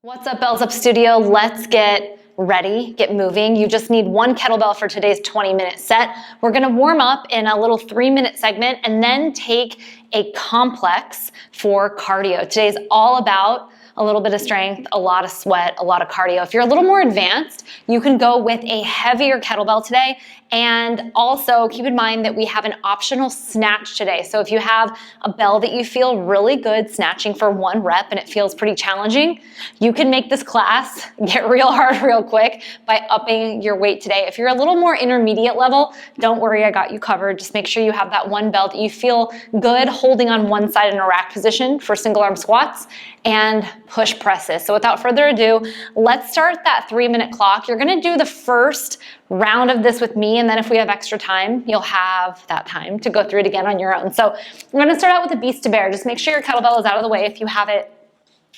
What's up, Bells Up Studio? Let's get ready, get moving. You just need one kettlebell for today's 20-minute set. We're gonna warm up in a little 3-minute segment and then take a complex for cardio. Today's all about a little bit of strength, a lot of sweat, a lot of cardio. If you're a little more advanced, you can go with a heavier kettlebell today. And also keep in mind that we have an optional snatch today. So if you have a bell that you feel really good snatching for 1 rep and it feels pretty challenging, you can make this class get real hard real quick by upping your weight today. If you're a little more intermediate level, don't worry, I got you covered. Just make sure you have that one bell that you feel good holding on one side in a rack position for single arm squats and push presses. So without further ado, let's start that 3-minute clock. You're gonna do the first round of this with me, and then if we have extra time, you'll have that time to go through it again on your own. So we're gonna start out with a beast to bear. Just make sure your kettlebell is out of the way if you have it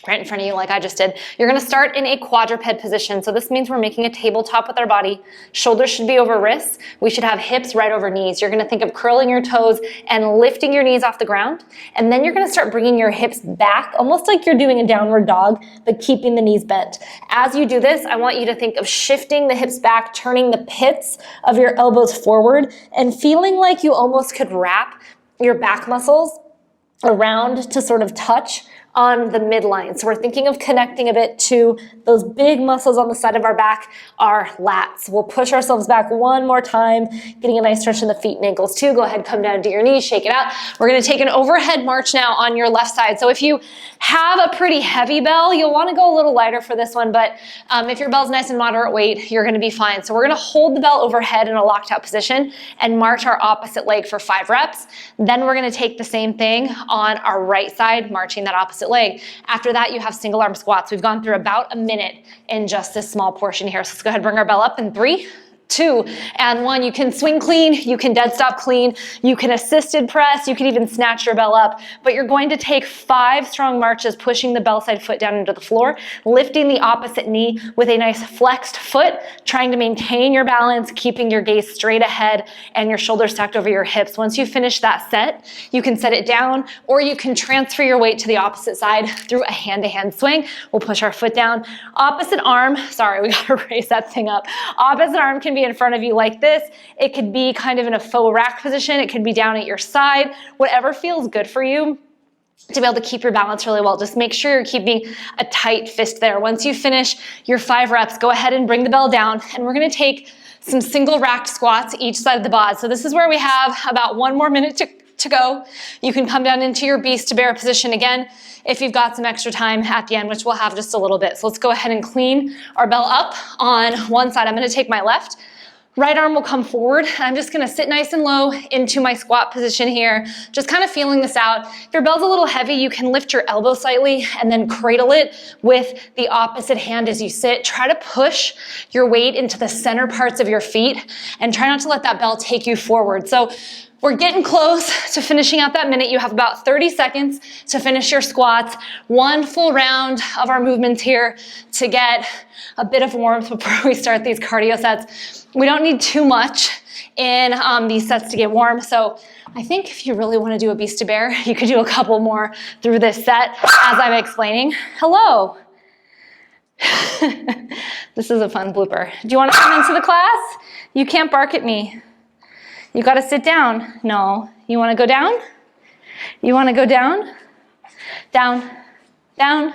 right in front of you like I just did. You're gonna start in a quadruped position. So this means we're making a tabletop with our body. Shoulders should be over wrists. We should have hips right over knees. You're gonna think of curling your toes and lifting your knees off the ground. And then you're gonna start bringing your hips back, almost like you're doing a downward dog, but keeping the knees bent. As you do this, I want you to think of shifting the hips back, turning the pits of your elbows forward, and feeling like you almost could wrap your back muscles around to sort of touch on the midline. So we're thinking of connecting a bit to those big muscles on the side of our back, our lats. We'll push ourselves back one more time, getting a nice stretch in the feet and ankles too. Go ahead, come down to your knees, shake it out. We're gonna take an overhead march now on your left side. So if you have a pretty heavy bell, you'll wanna go a little lighter for this one, but if your bell's nice and moderate weight, you're gonna be fine. So we're gonna hold the bell overhead in a locked out position and march our opposite leg for 5 reps. Then we're gonna take the same thing on our right side, marching that opposite leg. After that, you have single arm squats. We've gone through about a minute in just this small portion here. So let's go ahead and bring our bell up in 3, 2, and 1. You can swing clean, you can dead stop clean, you can assisted press, you can even snatch your bell up, but you're going to take 5 strong marches, pushing the bell side foot down into the floor, lifting the opposite knee with a nice flexed foot, trying to maintain your balance, keeping your gaze straight ahead and your shoulders tucked over your hips. Once you finish that set, you can set it down or you can transfer your weight to the opposite side through a hand-to-hand swing. We'll push our foot down. Opposite arm, sorry, we gotta raise that thing up. Opposite arm can be in front of you like this. It could be kind of in a faux rack position. It could be down at your side. Whatever feels good for you to be able to keep your balance really well. Just make sure you're keeping a tight fist there. Once you finish your 5 reps, go ahead and bring the bell down, and we're gonna take some single racked squats each side of the bod. So this is where we have about 1 more minute to go. You can come down into your beast to bear position again if you've got some extra time at the end, which we'll have just a little bit. So let's go ahead and clean our bell up on one side. I'm gonna take my left. Right arm will come forward. I'm just gonna sit nice and low into my squat position here, just kind of feeling this out. If your bell's a little heavy, you can lift your elbow slightly and then cradle it with the opposite hand as you sit. Try to push your weight into the center parts of your feet and try not to let that bell take you forward. So we're getting close to finishing out that minute. You have about 30 seconds to finish your squats. 1 full round of our movements here to get a bit of warmth before we start these cardio sets. We don't need too much in these sets to get warm. So I think if you really want to do a beast to bear, you could do a couple more through this set as I'm explaining. Hello. This is a fun blooper. Do you want to come into the class? You can't bark at me. You got to sit down. No. You want to go down? You want to go down? Down. Down.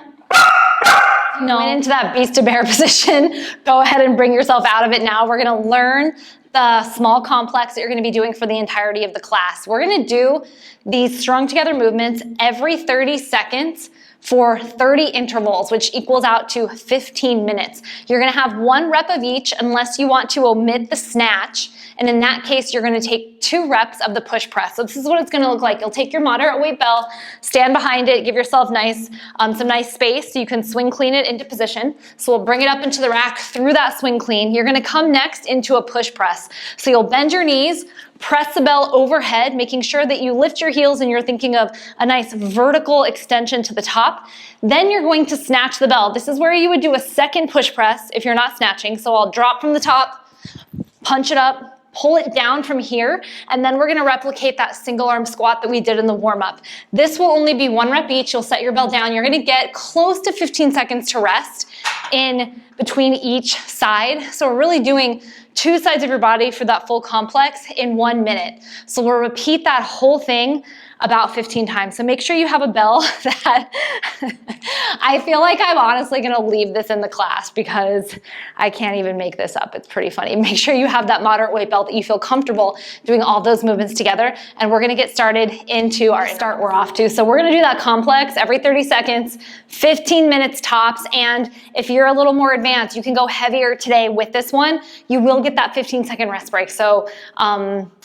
No. Went into that beast to bear position. Go ahead and bring yourself out of it now. We're going to learn the small complex that you're going to be doing for the entirety of the class. We're going to do these strung together movements every 30 seconds for 30 intervals, which equals out to 15 minutes. You're gonna have 1 rep of each unless you want to omit the snatch. And in that case, you're gonna take 2 reps of the push press. So this is what it's gonna look like. You'll take your moderate weight bell, stand behind it, give yourself some nice space so you can swing clean it into position. So we'll bring it up into the rack through that swing clean. You're gonna come next into a push press. So you'll bend your knees, press the bell overhead, making sure that you lift your heels and you're thinking of a nice vertical extension to the top. Then you're going to snatch the bell. This is where you would do a second push press if you're not snatching. So I'll drop from the top, punch it up, pull it down from here, and then we're gonna replicate that single arm squat that we did in the warm up. This will only be 1 rep each. You'll set your bell down. You're gonna get close to 15 seconds to rest in between each side. So we're really doing 2 sides of your body for that full complex in 1 minute. So we'll repeat that whole thing about 15 times. So make sure you have a bell that I feel like I'm honestly gonna leave this in the class because I can't even make this up. It's pretty funny. Make sure you have that moderate weight belt that you feel comfortable doing all those movements together. And we're gonna get started into our start we're off to. So we're gonna do that complex every 30 seconds, 15 minutes tops. And if you're a little more advanced, you can go heavier today with this one. You will get that 15-second rest break. So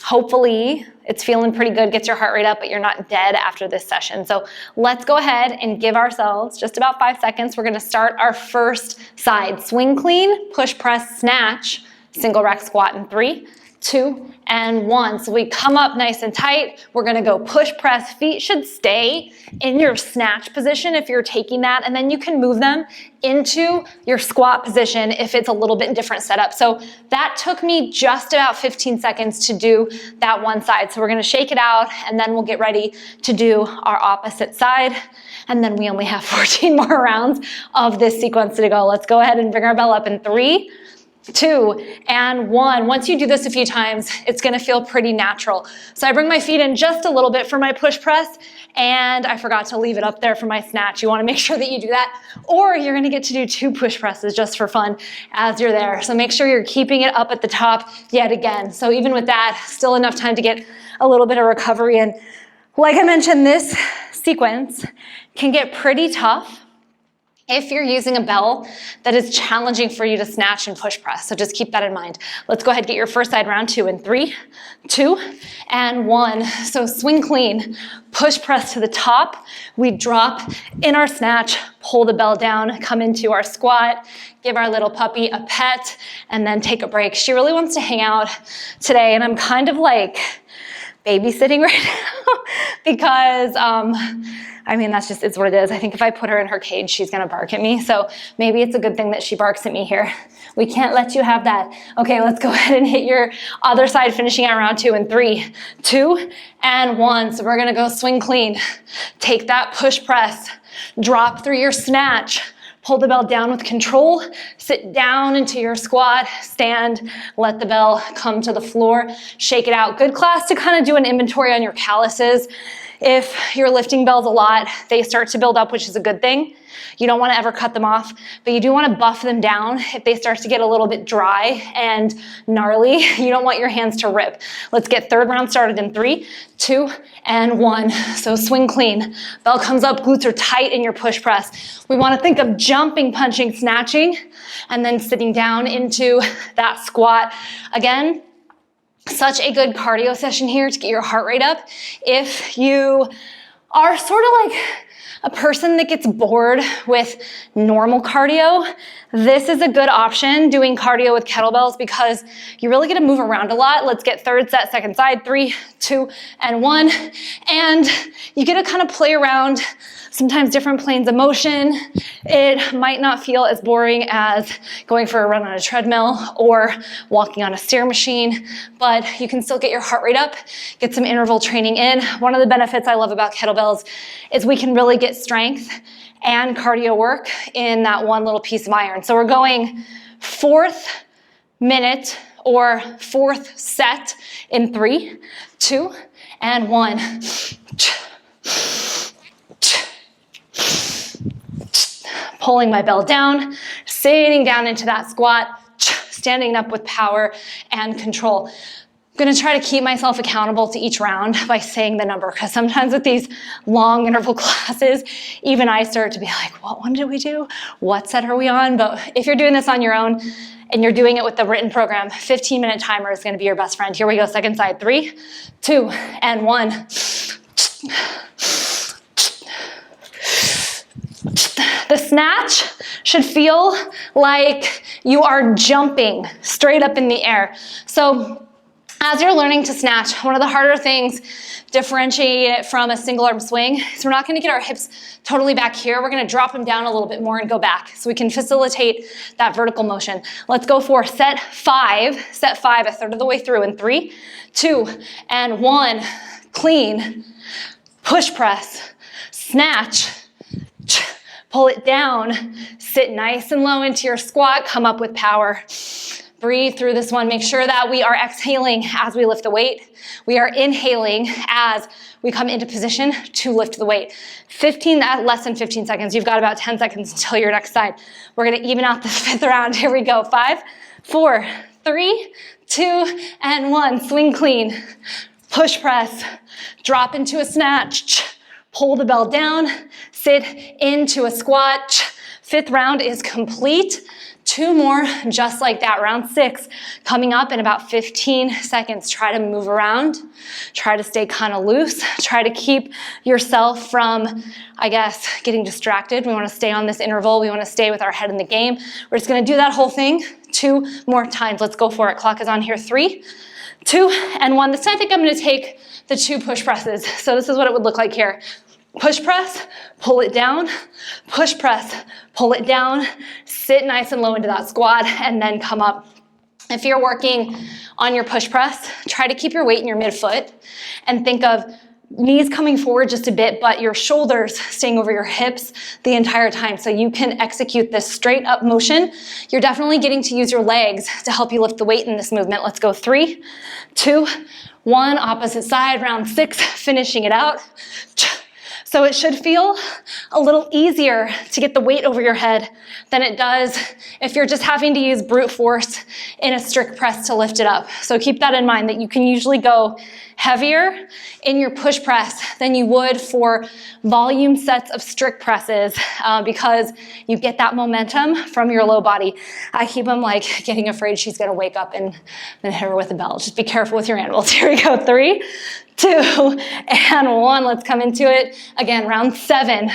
hopefully it's feeling pretty good, gets your heart rate up, but you're not dead after this session. So let's go ahead and give ourselves just about 5 seconds. We're gonna start our first side. Swing clean, push, press, snatch, single rack squat in 3, 2, and 1. So we come up nice and tight. We're gonna go push, press. Feet should stay in your snatch position if you're taking that, and then you can move them into your squat position if it's a little bit different setup. So that took me just about 15 seconds to do that one side. So we're gonna shake it out, and then we'll get ready to do our opposite side. And then we only have 14 more rounds of this sequence to go. Let's go ahead and bring our bell up in 3, 2, and 1. Once you do this a few times, it's gonna feel pretty natural. So I bring my feet in just a little bit for my push press, and I forgot to leave it up there for my snatch. You wanna make sure that you do that, or you're gonna get to do 2 push presses just for fun as you're there. So make sure you're keeping it up at the top yet again. So even with that, still enough time to get a little bit of recovery. And like I mentioned, this sequence can get pretty tough if you're using a bell that is challenging for you to snatch and push press. So just keep that in mind. Let's go ahead and get your first side round 2 in 3, 2, and 1. So swing clean, push press to the top. We drop in our snatch, pull the bell down, come into our squat, give our little puppy a pet, and then take a break. She really wants to hang out today, and I'm kind of like babysitting right now because I mean, that's just, it's what it is. I think if I put her in her cage, she's gonna bark at me. So maybe it's a good thing that she barks at me here. We can't let you have that. Okay, let's go ahead and hit your other side, finishing at round 2 in 3, 2, and 1. So we're gonna go swing clean. Take that push press, drop through your snatch, pull the bell down with control, sit down into your squat, stand, let the bell come to the floor, shake it out. Good class to kind of do an inventory on your calluses. If you're lifting bells a lot, they start to build up, which is a good thing. You don't want to ever cut them off, but you do want to buff them down if they start to get a little bit dry and gnarly. You don't want your hands to rip. Let's get third round started in 3, 2, and 1. So swing clean. Bell comes up, glutes are tight in your push press. We want to think of jumping, punching, snatching, and then sitting down into that squat. Again, such a good cardio session here to get your heart rate up. If you are sort of like a person that gets bored with normal cardio, this is a good option, doing cardio with kettlebells, because you really get to move around a lot. Let's get third set, second side, 3, 2, and 1. And you get to kind of play around sometimes different planes of motion. It might not feel as boring as going for a run on a treadmill or walking on a stair machine, but you can still get your heart rate up, get some interval training in. One of the benefits I love about kettlebells is we can really get strength and cardio work in that one little piece of iron. So we're going 4th minute or 4th set in 3, 2, and 1. Pulling my bell down, sitting down into that squat, standing up with power and control. I'm gonna try to keep myself accountable to each round by saying the number, because sometimes with these long interval classes, even I start to be like, what one did we do? What set are we on? But if you're doing this on your own and you're doing it with the written program, 15-minute timer is gonna be your best friend. Here we go, second side, 3, 2, and 1. The snatch should feel like you are jumping straight up in the air. So as you're learning to snatch, one of the harder things differentiate it from a single arm swing. So we're not gonna get our hips totally back here. We're gonna drop them down a little bit more and go back so we can facilitate that vertical motion. Let's go for set five, a third of the way through in 3, 2, and 1. Clean, push press, snatch, pull it down, sit nice and low into your squat, come up with power. Breathe through this one. Make sure that we are exhaling as we lift the weight. We are inhaling as we come into position to lift the weight. Less than 15 seconds. You've got about 10 seconds until your next side. We're gonna even out this 5th round. Here we go. 5, 4, 3, 2, and 1. Swing clean. Push press. Drop into a snatch. Pull the bell down. Sit into a squat. 5th round is complete. 2 more just like that. Round 6 coming up in about 15 seconds. Try to move around. Try to stay kind of loose. Try to keep yourself from, I guess, getting distracted. We want to stay on this interval. We want to stay with our head in the game. We're just going to do that whole thing 2 more times. Let's go for it. Clock is on here. 3, 2, and 1. This time I think I'm going to take the 2 push presses. So this is what it would look like here. Push press, pull it down, push press, pull it down, sit nice and low into that squat, and then come up. If you're working on your push press, try to keep your weight in your midfoot and think of knees coming forward just a bit, but your shoulders staying over your hips the entire time so you can execute this straight up motion. You're definitely getting to use your legs to help you lift the weight in this movement. Let's go 3, 2, 1, opposite side, round 6, finishing it out. So it should feel a little easier to get the weight over your head than it does if you're just having to use brute force in a strict press to lift it up. So keep that in mind that you can usually go heavier in your push press than you would for volume sets of strict presses because you get that momentum from your low body. I keep them like getting afraid she's gonna wake up and then hit her with a bell. Just be careful with your animals. Here we go, 3, 2, and 1. Let's come into it. Again, round 7.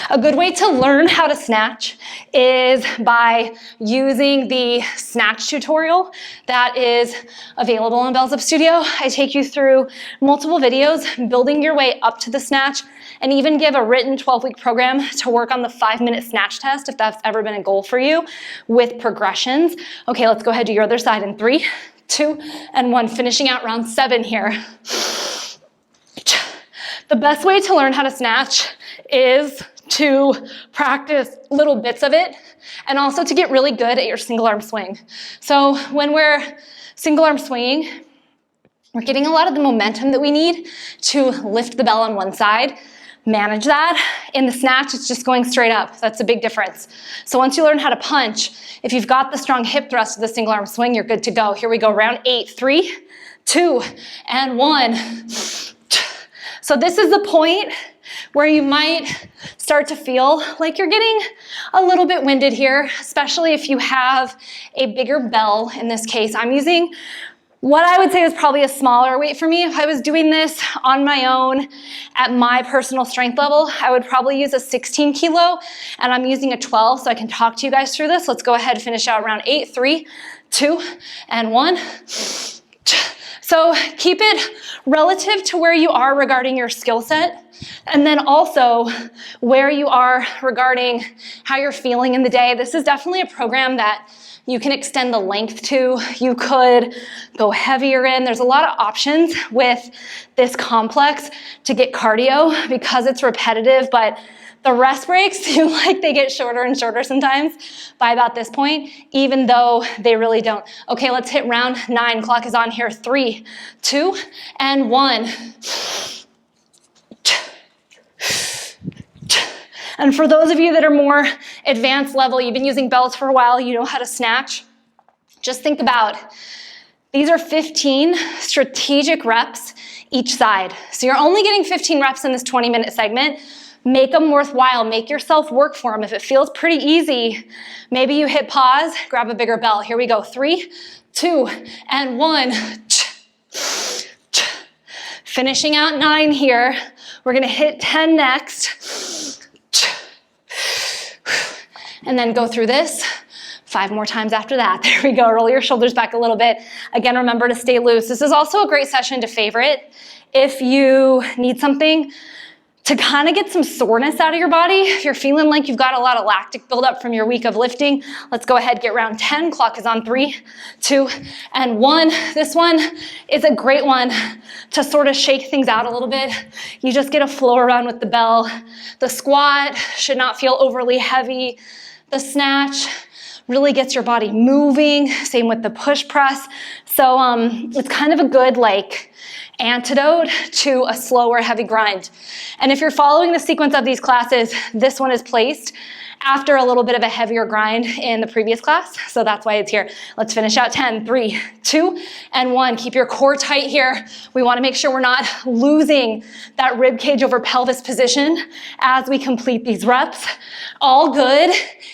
A good way to learn how to snatch is by using the snatch tutorial that is available on Bells Up Studio. I take you through multiple videos, building your way up to the snatch, and even give a written 12-week program to work on the 5-minute snatch test if that's ever been a goal for you with progressions. Okay, let's go ahead to your other side in 3, 2, and 1. Finishing out round 7 here. The best way to learn how to snatch is to practice little bits of it and also to get really good at your single arm swing. So when we're single arm swinging, we're getting a lot of the momentum that we need to lift the bell on one side. Manage that. In the snatch, it's just going straight up. That's a big difference. So once you learn how to punch, if you've got the strong hip thrust of the single arm swing, you're good to go. Here we go, round 8, 3, 2, and 1. So this is the point where you might start to feel like you're getting a little bit winded here, especially if you have a bigger bell. In this case, I'm using what I would say is probably a smaller weight for me. If I was doing this on my own at my personal strength level, I would probably use a 16 kilo, and I'm using a 12, so I can talk to you guys through this. Let's go ahead and finish out round 8, 3, 2, and 1. So keep it relative to where you are regarding your skill set, and then also where you are regarding how you're feeling in the day. This is definitely a program that you can extend the length to. You could go heavier in. There's a lot of options with this complex to get cardio because it's repetitive, but the rest breaks seem like they get shorter and shorter sometimes by about this point, even though they really don't. Okay, let's hit round 9. Clock is on here. 3, 2, and 1. And for those of you that are more advanced level, you've been using bells for a while, you know how to snatch. Just think about, these are 15 strategic reps each side. So you're only getting 15 reps in this 20-minute segment. Make them worthwhile. Make yourself work for them. If it feels pretty easy, maybe you hit pause, grab a bigger bell. Here we go. 3, 2, and 1. Finishing out 9 here. We're gonna hit 10 next. And then go through this 5 more times after that. There we go. Roll your shoulders back a little bit. Again, remember to stay loose. This is also a great session to favorite if you need something to kind of get some soreness out of your body. If you're feeling like you've got a lot of lactic buildup from your week of lifting, let's go ahead, get round 10. Clock is on 3, 2, and 1. This one is a great one to sort of shake things out a little bit. You just get a flow around with the bell. The squat should not feel overly heavy. The snatch really gets your body moving. Same with the push press. So it's kind of a good antidote to a slower, heavy grind. And if you're following the sequence of these classes, this one is placed after a little bit of a heavier grind in the previous class. So that's why it's here. Let's finish out 10, 3, 2, and 1. Keep your core tight here. We want to make sure we're not losing that rib cage over pelvis position as we complete these reps. All good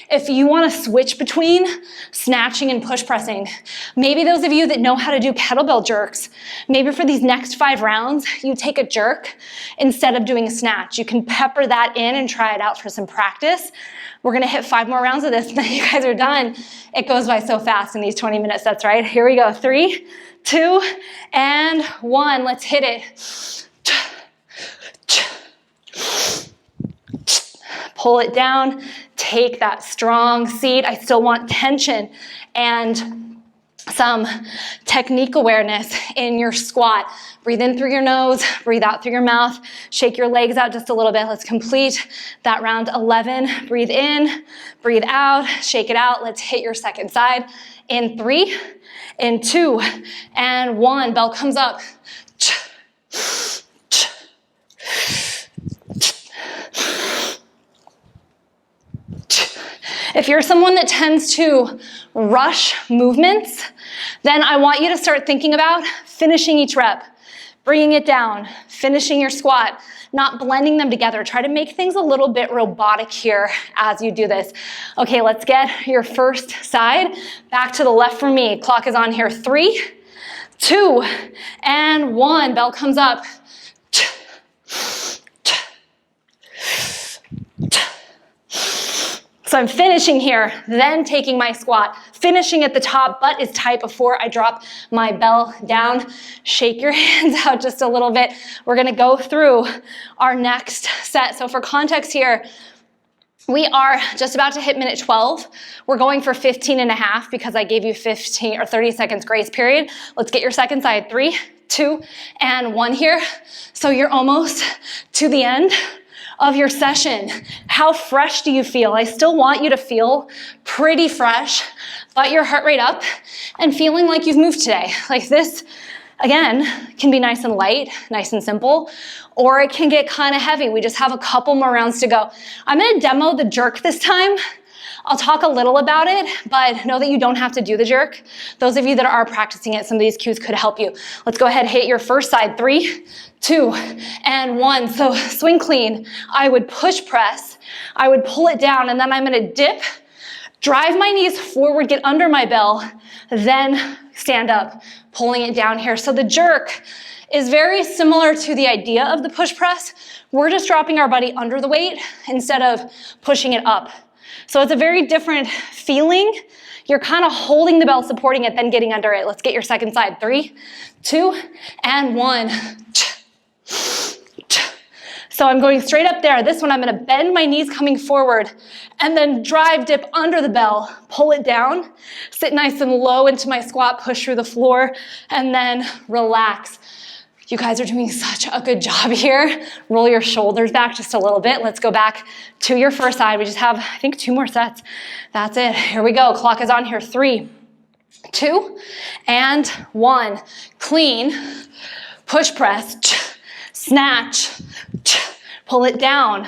if you want to switch between snatching and push pressing. Maybe those of you that know how to do kettlebell jerks, maybe for these next 5 rounds, you take a jerk instead of doing a snatch. You can pepper that in and try it out for some practice. We're gonna hit 5 more rounds of this and then you guys are done. It goes by so fast in these 20-minute sets, right? Here we go, 3, 2, and 1. Let's hit it. Pull it down, take that strong seat. I still want tension and some technique awareness in your squat. Breathe in through your nose, breathe out through your mouth, shake your legs out just a little bit. Let's complete that round 11. Breathe in, breathe out, shake it out. Let's hit your second side in 3, in 2, and 1. Bell comes up. If you're someone that tends to rush movements, then I want you to start thinking about finishing each rep, bringing it down, finishing your squat, not blending them together. Try to make things a little bit robotic here as you do this. Okay, let's get your first side back to the left for me. Clock is on here. 3, 2, and 1. Bell comes up. So I'm finishing here, then taking my squat, finishing at the top, butt is tight before I drop my bell down. Shake your hands out just a little bit. We're gonna go through our next set. So for context here, we are just about to hit minute 12. We're going for 15 and a half because I gave you 15 or 30 seconds grace period. Let's get your second side. 3, 2, and 1 here. So you're almost to the end of your session. How fresh do you feel? I still want you to feel pretty fresh, but your heart rate up and feeling like you've moved today. Like this, again, can be nice and light, nice and simple, or it can get kind of heavy. We just have a couple more rounds to go. I'm gonna demo the jerk this time. I'll talk a little about it, but know that you don't have to do the jerk. Those of you that are practicing it, some of these cues could help you. Let's go ahead, hit your first side. 3, 2, and 1. So swing clean. I would push press. I would pull it down, and then I'm gonna dip, drive my knees forward, get under my bell, then stand up, pulling it down here. So the jerk is very similar to the idea of the push press. We're just dropping our body under the weight instead of pushing it up. So it's a very different feeling. You're kind of holding the bell, supporting it, then getting under it. Let's get your second side. 3, 2, and 1. So I'm going straight up there. This one, I'm gonna bend my knees coming forward and then drive, dip under the bell, pull it down, sit nice and low into my squat, push through the floor, and then relax. You guys are doing such a good job here. Roll your shoulders back just a little bit. Let's go back to your first side. We just have, I think, 2 more sets. That's it. Here we go. Clock is on here. 3, 2, and 1. Clean. Push press. Snatch. Pull it down.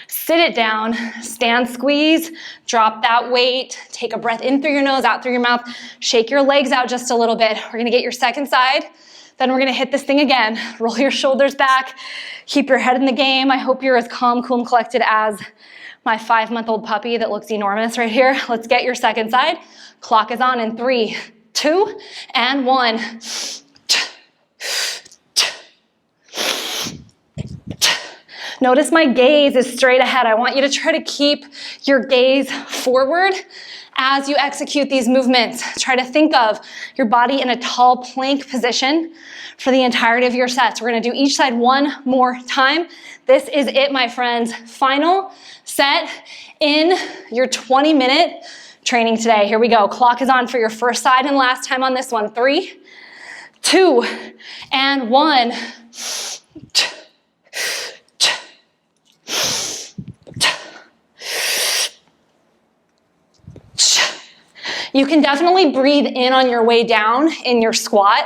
Sit it down. Stand, squeeze. Drop that weight. Take a breath in through your nose, out through your mouth. Shake your legs out just a little bit. We're gonna get your second side. Then we're gonna hit this thing again. Roll your shoulders back. Keep your head in the game. I hope you're as calm, cool, and collected as my 5-month-old puppy that looks enormous right here. Let's get your second side. Clock is on in 3, 2, and 1. Notice my gaze is straight ahead. I want you to try to keep your gaze forward as you execute these movements. Try to think of your body in a tall plank position for the entirety of your sets. We're gonna do each side one more time. This is it, my friends. Final set in your 20-minute training today. Here we go. Clock is on for your first side and last time on this one. 3, 2, and 1. You can definitely breathe in on your way down in your squat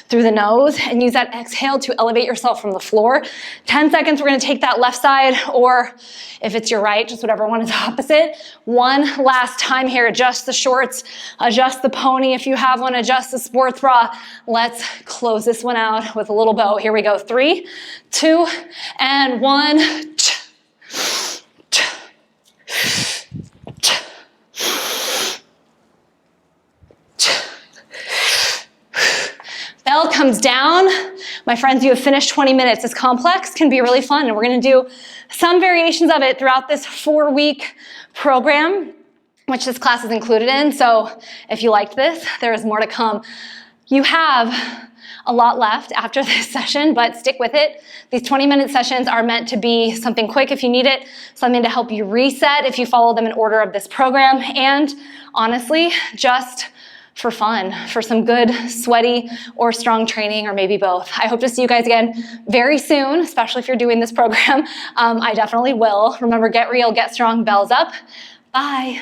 through the nose and use that exhale to elevate yourself from the floor. 10 seconds, we're gonna take that left side, or if it's your right, just whatever one is opposite. One last time here, adjust the shorts, adjust the pony if you have one, adjust the sports bra. Let's close this one out with a little bow. Here we go, 3, 2, and 1. Bell comes down. My friends, you have finished 20 minutes. This complex can be really fun, and we're gonna do some variations of it throughout this 4-week program, which this class is included in. So if you liked this, there is more to come. You have a lot left after this session, but stick with it. These 20-minute sessions are meant to be something quick if you need it, something to help you reset if you follow them in order of this program, and honestly, just for fun, for some good, sweaty, or strong training, or maybe both. I hope to see you guys again very soon, especially if you're doing this program. I definitely will. Remember, get real, get strong, bells up. Bye.